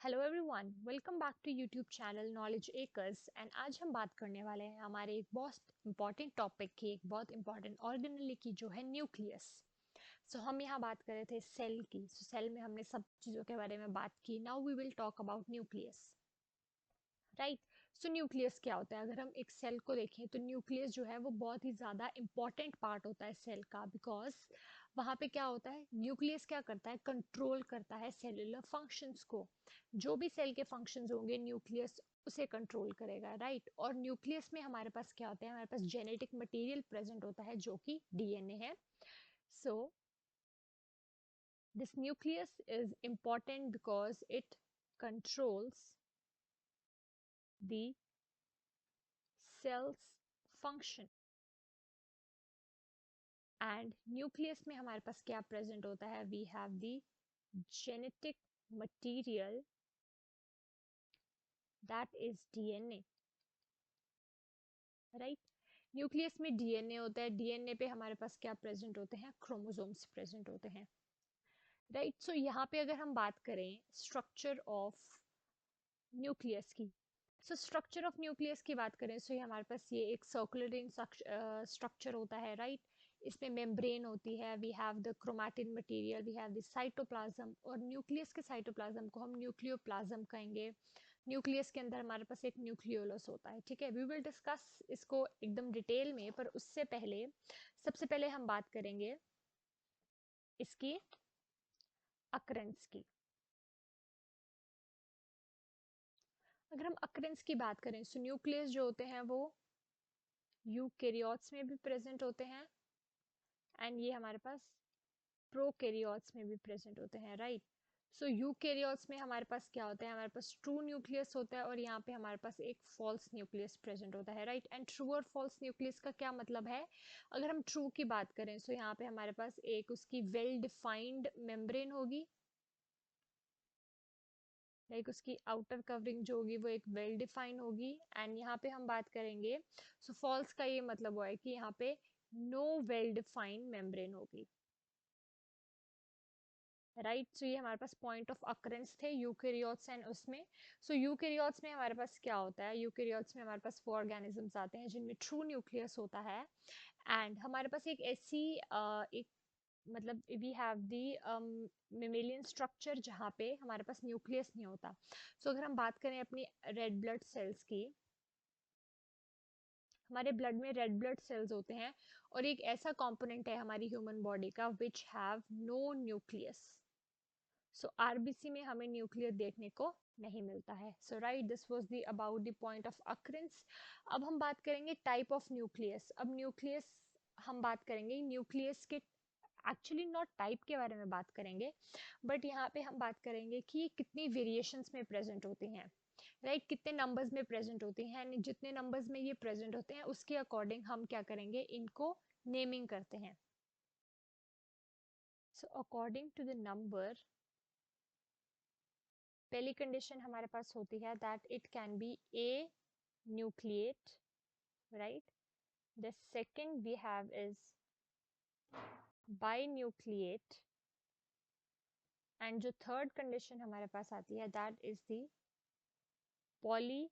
Hello everyone, welcome back to YouTube channel knowledge acres. And आज हम बात करने वाले हैं हमारे एक बहुत इंपॉर्टेंट टॉपिक की, एक बहुत इंपॉर्टेंट ऑर्गेनेल की, जो है न्यूक्लियस। सो हम यहाँ बात कर रहे थे सेल की। सेल में हमने सब चीज़ों के बारे में बात की। Now we will talk about nucleus, right. So nucleus क्या होता है? अगर हम एक सेल को देखें तो न्यूक्लियस जो है वो बहुत ही ज़्यादा इंपॉर्टेंट पार्ट होता है सेल का, बिकॉज वहाँ पे क्या होता है, न्यूक्लियस क्या करता है, कंट्रोल करता है सेलुलर फंक्शंस को। जो भी सेल के फंक्शंस होंगे न्यूक्लियस उसे कंट्रोल करेगा, राइट। और न्यूक्लियस में हमारे पास क्या होता है, हमारे पास जेनेटिक मटेरियल प्रेजेंट होता है जो कि डीएनए है। So this nucleus is important because it controls the cell's function। And nucleus में हमारे पास क्या प्रेजेंट होता है, we have the genetic material, that is DNA, right. Nucleus में डीएनए होता है। डीएनए पे हमारे पास क्या प्रेजेंट होते हैं, क्रोमोसोम्स प्रेजेंट होते हैं, राइट। सो यहाँ पे अगर हम बात करें स्ट्रक्चर ऑफ न्यूक्लियस की, सो स्ट्रक्चर ऑफ न्यूक्लियस की बात करें सो ये हमारे पास ये एक सर्कुलर इन स्ट्रक्चर होता है, राइट। इसमें मेम्ब्रेन होती है, we have the chromatin material, we have the cytoplasm, और न्यूक्लियस के साइटोप्लाज्म को हम न्यूक्लियोप्लाज्म कहेंगे। न्यूक्लियस के अंदर हमारे पास एक न्यूक्लियोलस होता है, ठीक है। वी विल डिस्कस इसको एकदम डिटेल में, पर उससे पहले सबसे पहले हम बात करेंगे इसकी अक्रेंस की। अगर हम अक्रेंस की बात करें सो न्यूक्लियस जो होते हैं वो यूकेरियोट्स में भी प्रेजेंट होते हैं, एंड ये हमारे पास प्रोकैरियोट्स में भी प्रेजेंट होते हैं, राइट। सो यूकेरियोट्स में हमारे पास क्या होता है, हमारे पास ट्रू न्यूक्लियस होता है, और यहाँ पे हमारे पास एक फॉल्स न्यूक्लियस प्रेजेंट होता है, राइट। एंड ट्रू और फॉल्स न्यूक्लियस का क्या मतलब है? अगर हम ट्रू की बात करें सो यहाँ पे हमारे पास एक उसकी वेल डिफाइंड मेम्ब्रेन होगी, लाइक उसकी आउटर कवरिंग जो होगी वो एक वेल डिफाइंड होगी। एंड यहाँ पे हम बात करेंगे सो फॉल्स का ये मतलब हुआ है कि यहाँ पे नो वेल डिफाइंड मेम्ब्रेन होगी, राइट। सो ये हमारे पास पॉइंट ऑफ अकरेंस थे यूकेरियोट्स एंड उसमें। सो यूकेरियोट्स में हमारे पास क्या होता है, यूकेरियोट्स में हमारे पास वो ऑर्गेनिजम्स आते हैं जिनमें ट्रू न्यूक्लियस होता है। एंड हमारे पास एक ऐसी एक मतलब we have the mammalian structure जहाँ पे हमारे पास न्यूक्लियस नहीं होता। सो अगर हम बात करें अपनी रेड ब्लड सेल्स की, हमारे ब्लड में रेड ब्लड सेल्स होते हैं, और एक ऐसा कंपोनेंट है हमारी ह्यूमन बॉडी का which have no nucleus. So RBC में हमें न्यूक्लियर देखने को नहीं मिलता है। So right, this was the about the point of occurrence. अब हम बात करेंगे टाइप ऑफ न्यूक्लियस। अब न्यूक्लियस हम बात करेंगे न्यूक्लियस के, एक्चुअली नॉट टाइप के बारे में बात करेंगे, बट यहाँ पे हम बात करेंगे कि ये कितनी वेरिएशंस में प्रेजेंट होती हैं, राइट। कितने नंबर्स में प्रेजेंट होती हैं, जितने नंबर्स में ये प्रेजेंट होते हैं उसके अकॉर्डिंग हम क्या करेंगे, इनको नेमिंग करते हैं। So according to the number, पहली कंडीशन हमारे पास होती है that it can be anucleate, right. The second we have is binucleate, and जो थर्ड कंडीशन हमारे पास आती है that is the polynucleate,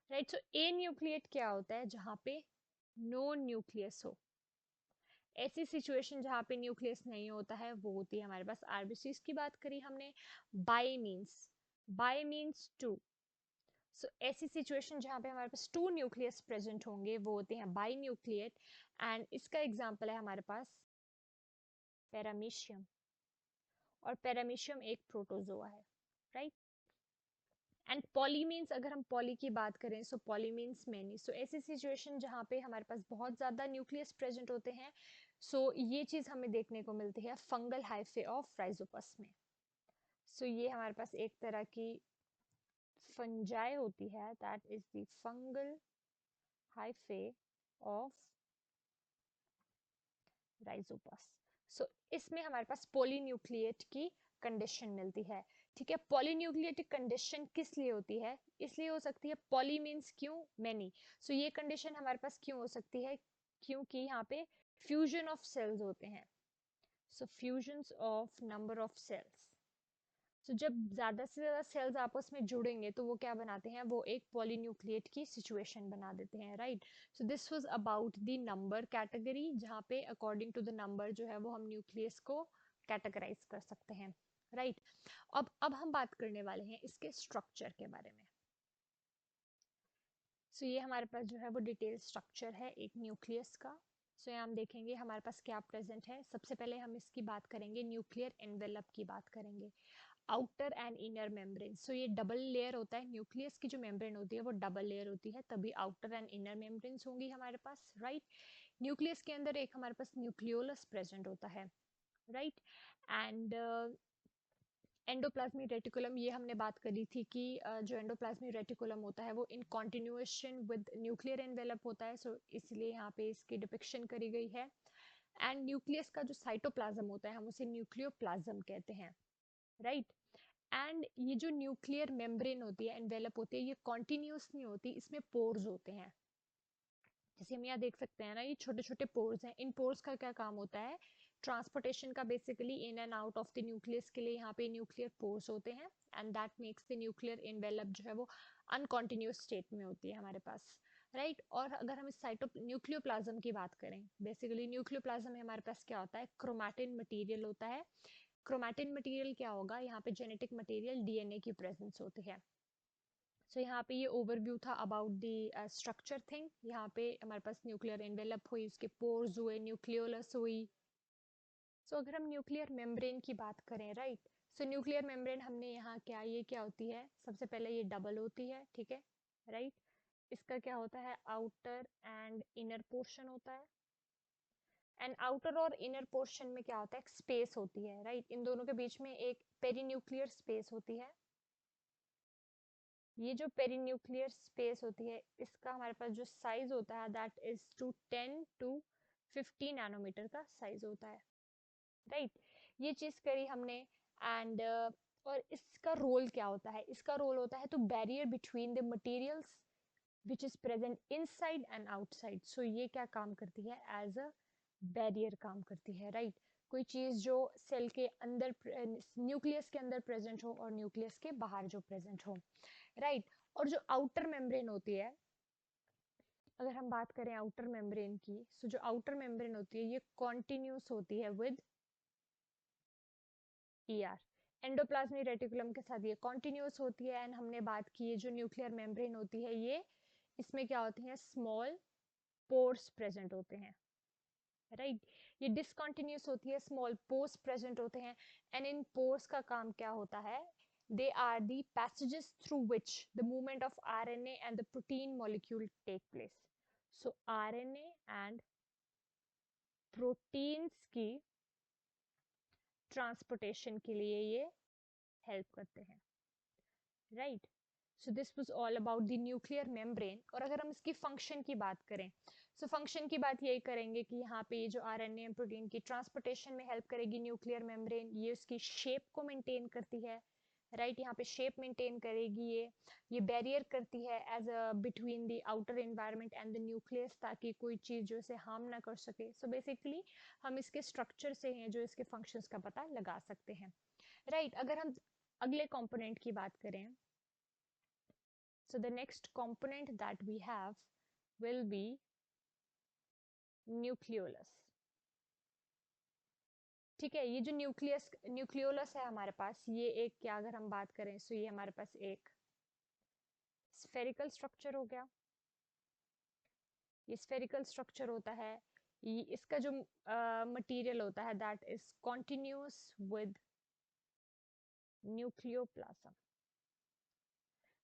right. So anucleate क्या होता है, जहां पे नो न्यूक्लियस हो। ऐसी सिचुएशन जहाँ पे न्यूक्लियस नहीं होता है वो होती है हमारे पास आरबीसीज की बात करी हमने। By means to. सो ऐसी सिचुएशन जहाँ पे हमारे पास टू न्यूक्लियस प्रेजेंट होंगे वो होते हैं बाई न्यूक्लिएट। एंड इसका एग्जाम्पल है हमारे पास पैरामीशियम, और पैरामीशियम एक प्रोटोजोआ है, राइट। एंड पॉली मीन्स, अगर हम पॉली की बात करें सो पॉली मीन्स मैनी। सो ऐसी सिचुएशन जहाँ पे हमारे पास बहुत ज़्यादा न्यूक्लियस प्रेजेंट होते हैं, सो ये चीज़ हमें देखने को मिलती है फंगल हाइफे ऑफ राइजोपस में। सो ये हमारे पास एक तरह की फंजाई होती है, that is the fungal hyphae of rhizopus. So इसमें हमारे पास पॉलीन्यूक्लिएट की कंडीशन मिलती है, ठीक है। पॉलीन्यूक्लिएटिक कंडीशन किस लिए होती है, इसलिए हो सकती है पॉली मीन्स क्यों, मैनी। सो ये कंडीशन हमारे पास क्यों हो सकती है, क्योंकि यहाँ पे फ्यूजन ऑफ सेल्स होते हैं। So fusion of number of cells, जब ज़्यादा से ज़्यादा सेल्स आपस में जुड़ेंगे तो वो क्या बनाते हैं, वो एक पॉलीन्यूक्लिएट की सिचुएशन बना देते हैं, right. So this was about the number category, जहाँ पे अकॉर्डिंग टू द नंबर जो है वो हम न्यूक्लियस को कैटेगराइज कर सकते हैं, राइट। अब हम बात करने वाले हैं इसके स्ट्रक्चर के बारे में। ये हमारे पास जो है वो डिटेल स्ट्रक्चर है एक न्यूक्लियस का। यहाँ हम देखेंगे हमारे पास क्या प्रेजेंट है। सबसे पहले हम इसकी बात करेंगे, न्यूक्लियर एनवेलप की बात करेंगे, आउटर एंड इनर मेम्ब्रेन। ये डबल लेयर होता है, न्यूक्लियस की जो मेम्ब्रेन होती है वो डबल लेयर होती है, तभी आउटर एंड इनर मेम्ब्रेन्स होंगी हमारे पास, राइट। न्यूक्लियस के अंदर एक हमारे पास न्यूक्लियोलस प्रेजेंट होता है, राइट। एंड एंडोप्लाज्मिक रेटिकुलम, ये हमने बात करी थी कि जो एंडोप्लाज्मिक रेटिकुलम होता है वो इन कॉन्टिन्यूएशन विद न्यूक्लियर एनवेलप होता है, इसलिए यहाँ पे इसकी डिपिक्शन करी गई है। एंड न्यूक्लियस का जो साइटोप्लाज्म होता है हम उसे न्यूक्लियोप्लाज्म कहते हैं, राइट। एंड ये जो न्यूक्लियर मेम्ब्रेन होती है, एनवेलप होती है, ये कॉन्टिन्यूस नहीं होती, इसमें पोर्स होते हैं। जैसे हम यहाँ देख सकते हैं ना, ये छोटे छोटे पोर्स हैं। इन पोर्स का क्या काम होता है, ट्रांसपोर्टेशन का, basically in and out of the nucleus के लिए यहाँ पे न्यूक्लियर पोर्स होते हैं। And that makes the nuclear envelope जो है वो अनकॉन्टिन्यूस स्टेट में होती है हमारे पास, राइट। और अगर हम इस साइटो न्यूक्लियोप्लाज्म की बात करें, बेसिकली न्यूक्लियोप्लाज्म में हमारे पास क्या होता है, क्रोमैटिन मटेरियल होता है। क्रोमैटिन मटेरियल क्या होगा, यहाँ पे जेनेटिक मटेरियल, डीएनए की प्रेजेंस होती है। यहाँ पे ये ओवरव्यू था अबाउट द स्ट्रक्चर थिंग। यहाँ पे हमारे पास न्यूक्लियर एनवेलप हुई, उसके पोर्स हुए, न्यूक्लियोलस हुई। अगर हम न्यूक्लियर मेम्ब्रेन की बात करें, राइट। न्यूक्लियर मेम्ब्रेन हमने यहाँ क्या, ये क्या होती है, सबसे पहले ये डबल होती है, ठीक है, राइट। इसका क्या होता है, आउटर एंड इनर पोर्शन होता है। एंड आउटर और इनर पोर्शन में क्या होता है, स्पेस होती है, राइट। इन दोनों के बीच में एक पेरीन्यूक्लियर स्पेस होती है। ये जो पेरीन्यूक्लियर स्पेस होती है, इसका हमारे पास जो साइज होता है that is to 10 to 50 nanometre का साइज होता है, राइट। ये चीज करी हमने। एंड और इसका रोल क्या होता है, इसका रोल होता है to barrier between the materials which is present inside and outside. ये क्या काम करती है, एज अ बैरियर काम करती है, राइट। कोई चीज जो सेल के अंदर, न्यूक्लियस के अंदर प्रेजेंट हो और न्यूक्लियस के बाहर जो प्रेजेंट हो, राइट। और जो आउटर मेम्ब्रेन होती है, अगर हम बात करें आउटर मेम्ब्रेन की, जो आउटर मेम्ब्रेन होती है ये कॉन्टिन्यूस होती है विद ईआर। एंडोप्लाज्मिक रेटिकुलम के साथ ये कॉन्टिन्यूस होती है। एंड हमने बात की है जो न्यूक्लियर मेम्ब्रेन होती है, ये इसमें क्या होती है, स्मॉल पोर्स प्रेजेंट होते हैं, राइट। ये डिसकंटिन्यूस होती है, स्मॉल पोर्स प्रेजेंट होते हैं। एंड इन पोर्स का काम क्या होता है, they are the passages through which the movement of RNA and the protein molecule take place. RNA and proteins की ट्रांसपोर्टेशन के लिए ये हेल्प करते हैं, right. This was all about the nuclear membrane. और अगर हम इसकी फंक्शन की बात करें, फंक्शन की बात यही करेंगे कि यहाँ पे ये जो आरएनए प्रोटीन की ट्रांसपोर्टेशन में हेल्प करेगी न्यूक्लियर मेम्ब्रेन, ये उसकी शेप को मेंटेन करती है, राइट। यहाँ पे शेप मेंटेन करेगी, ये बैरियर करती है as a between the outer environment and the nucleus, ताकि कोई चीज जो इसे हार्म ना कर सके। बेसिकली हम इसके स्ट्रक्चर से हैं जो इसके फंक्शंस का पता लगा सकते हैं, राइट। अगर हम अगले कंपोनेंट की बात करें, the next component that we have will be nucleolus, ठीक है। ये जो न्यूक्लियोलस है हमारे पास, ये एक क्या, अगर हम बात करें ये हमारे पास एक स्फेरिकल स्ट्रक्चर हो गया। ये स्फेरिकल स्ट्रक्चर होता है, ये इसका जो मटेरियल होता है that is continuous with nucleoplasm.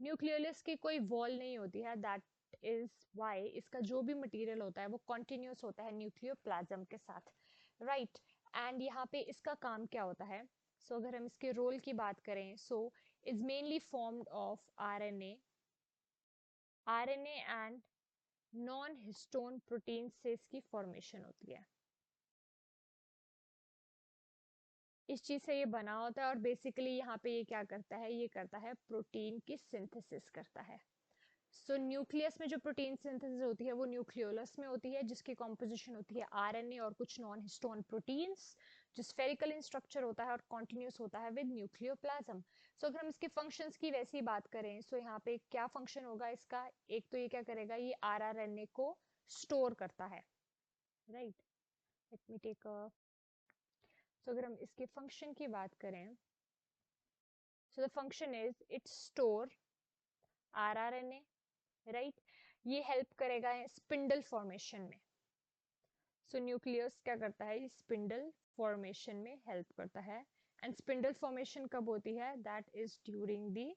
Nucleolus की कोई वॉल नहीं होती है, दैट इज वाई इसका जो भी मटेरियल होता है वो कॉन्टिन्यूस होता है न्यूक्लियोप्लाज्म के साथ, राइट। एंड यहाँ पे इसका काम क्या होता है, अगर हम इसके रोल की बात करें, is mainly formed of RNA and non histone protein से इसकी फॉर्मेशन होती है। इस चीज से ये बना होता है और बेसिकली यहाँ पे ये क्या करता है, ये करता है प्रोटीन की सिंथेसिस करता है। न्यूक्लियस में जो प्रोटीन सिंथेसिस होती है वो न्यूक्लियोलस में होती है, जिसकी कॉम्पोजिशन होती है आरएनए और कुछ नॉन हिस्टोन प्रोटीन्स, जो स्फेरिकल इन स्ट्रक्चर होता है और कॉन्टिन्यूस होता है विद न्यूक्लियोप्लाज्म। सो अगर हम इसके फंक्शंस की वैसी बात करें, सो यहाँ पे क्या फंक्शन होगा इसका, एक तो ये क्या करेगा, ये आरआरएनए को स्टोर करता है, right. Let me take a, so अगर हम इसके फंक्शन की बात करें, so the function is it store rRNA, right. ये हेल्प करेगा स्पिंडल फॉर्मेशन में। सो न्यूक्लियस क्या करता है, स्पिंडल फॉर्मेशन में हेल्प करता है। एंड स्पिंडल फॉर्मेशन कब होती है, that is during the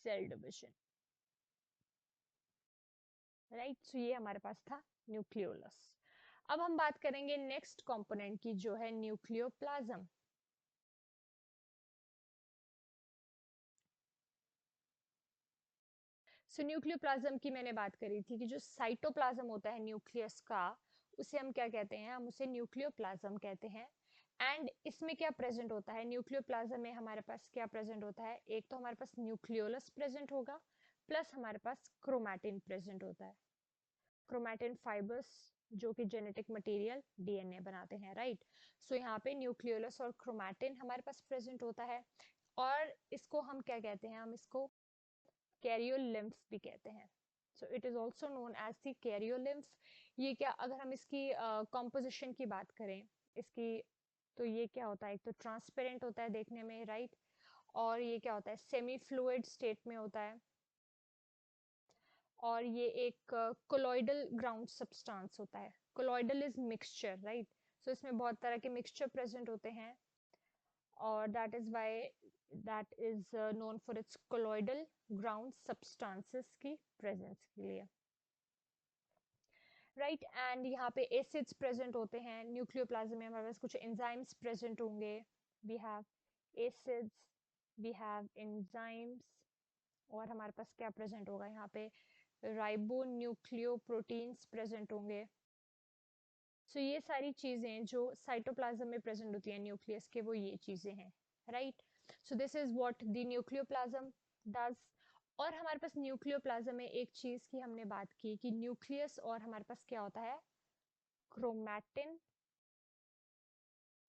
cell division, right. So ये हमारे पास था न्यूक्लियोलस। अब हम बात करेंगे नेक्स्ट कंपोनेंट की, जो है न्यूक्लियोप्लाज्म। सो न्यूक्लियोप्लाज्म की मैंने बात करी थी कि जो साइटोप्लाज्म होता है न्यूक्लियस का, उसे हम क्या कहते हैं, हम उसे न्यूक्लियोप्लाज्म कहते हैं। एंड इसमें क्या प्रेजेंट होता है, न्यूक्लियोप्लाज्म में हमारे पास क्या प्रेजेंट होता है, एक तो हमारे पास न्यूक्लियोलस प्रेजेंट होगा, प्लस हमारे पास क्रोमैटिन प्रेजेंट होता है। क्रोमैटिन फाइबर्स जो कि जेनेटिक मटेरियल डीएनए बनाते हैं, राइट। सो यहाँ पे न्यूक्लियोलस और क्रोमैटिन हमारे पास प्रेजेंट होता है। और इसको हम क्या कहते हैं, हम इसको कैरियोलिम्फ भी कहते हैं। So it is also known as the karyolymph. ये क्या, अगर हम इसकी कॉम्पोजिशन की बात करें इसकी, तो ये क्या होता है, एक तो ट्रांसपेरेंट होता है देखने में, राइट। और ये क्या होता है, सेमी फ्लूइड स्टेट में होता है। और ये एक कोलॉइडल ग्राउंड सब्सटेंस होता है। Colloidal is mixture, right. So इसमें बहुत तरह के मिक्सचर प्रेजेंट होते हैं, और that is why that is known for its colloidal ground substances की प्रेजेंस के लिए, राइट। एंड यहाँ पे एसिड्स प्रेजेंट होते हैं न्यूक्लियोप्लाज्म में, हमारे पास कुछ एंजाइम्स प्रेजेंट होंगे। We have acids, we have enzymes, और हमारे पास क्या प्रेजेंट होगा यहाँ पे, राइबो न्यूक्लियोप्रोटीन्स प्रेजेंट होंगे। सो ये सारी चीजें जो साइटोप्लाज्म में प्रेजेंट होती है न्यूक्लियस के, वो ये चीजें हैं, right. So this is what the nucleoplasm does. और हमारे पास न्यूक्लियोप्लाज्म में एक चीज की हमने बात की कि न्यूक्लियस और हमारे पास क्या होता है, क्रोमैटिन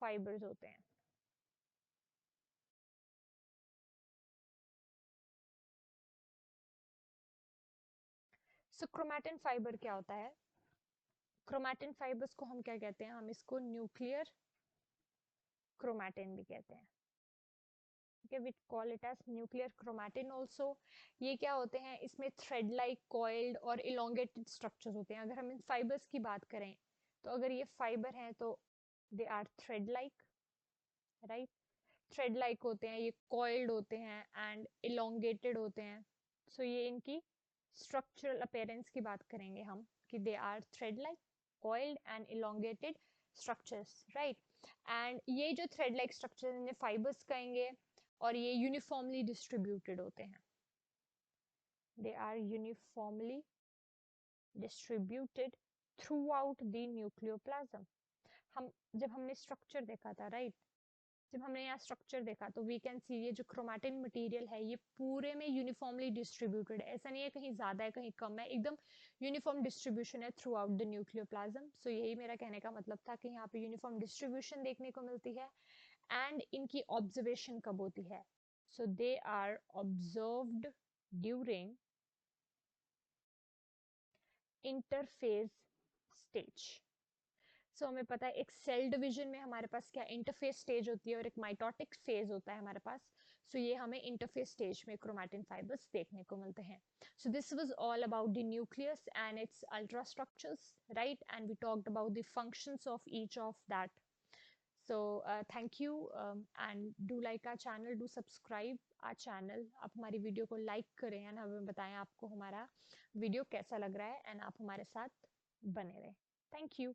फाइबर्स होते हैं। सो क्रोमैटिन फाइबर क्या होता है, क्रोमैटिन फाइबर्स को हम क्या कहते हैं, हम इसको न्यूक्लियर क्रोमैटिन भी कहते हैं। Okay, we call it as nuclear chromatin also। ये क्या होते हैं, इसमें थ्रेड लाइक कॉइल्ड और इलोंगेटेड स्ट्रक्चर्स होते हैं। अगर हम इन फाइबर्स की बात करें, तो अगर ये फाइबर हैं तो they are thread like, right. Thread like होते हैं, ये कॉइल्ड होते हैं एंड इलोंगेटेड होते हैं। सो ये इनकी स्ट्रक्चरल अपीयरेंस की बात करेंगे हम, कि they are thread like, coiled and elongated structures, right. And ये जो थ्रेड लाइक स्ट्रक्चर, इन्हें फाइबर्स कहेंगे, और ये यूनिफॉर्मली डिस्ट्रीब्यूटेड होते हैं। They are uniformly distributed throughout the nucleoplasm. हम जब हमने स्ट्रक्चर देखा था, राइट, जब हमने यहाँ स्ट्रक्चर देखा, तो वी कैन सी ये जो क्रोमैटिन मटेरियल है, ये पूरे में यूनिफॉर्मली डिस्ट्रीब्यूटेड है। ऐसा नहीं है कहीं ज्यादा है कहीं कम है, एकदम यूनिफॉर्म डिस्ट्रीब्यूशन है थ्रू आउट द न्यूक्लियोप्लाज्म। सो यही मेरा कहने का मतलब था कि यहाँ पे यूनिफॉर्म डिस्ट्रीब्यूशन देखने को मिलती है। एंड इनकी ऑब्जर्वेशन कब होती है, so they are observed during interphase stage. So हमें पता है एक सेल डिवीजन में हमारे पास क्या इंटरफेस स्टेज होती है, और एक माइटोटिक फेज होता है हमारे पास। सो ये हमें इंटरफेस स्टेज में क्रोमैटिन फाइबर्स देखने को मिलते हैं। So this was all about the nucleus and its ultra structures, right, and we talked about the functions of each of that. So thank you, and do like our channel, do subscribe our channel। आप हमारी video को like करें and हमें बताएं आपको हमारा video कैसा लग रहा है, एंड आप हमारे साथ बने रहें। Thank you.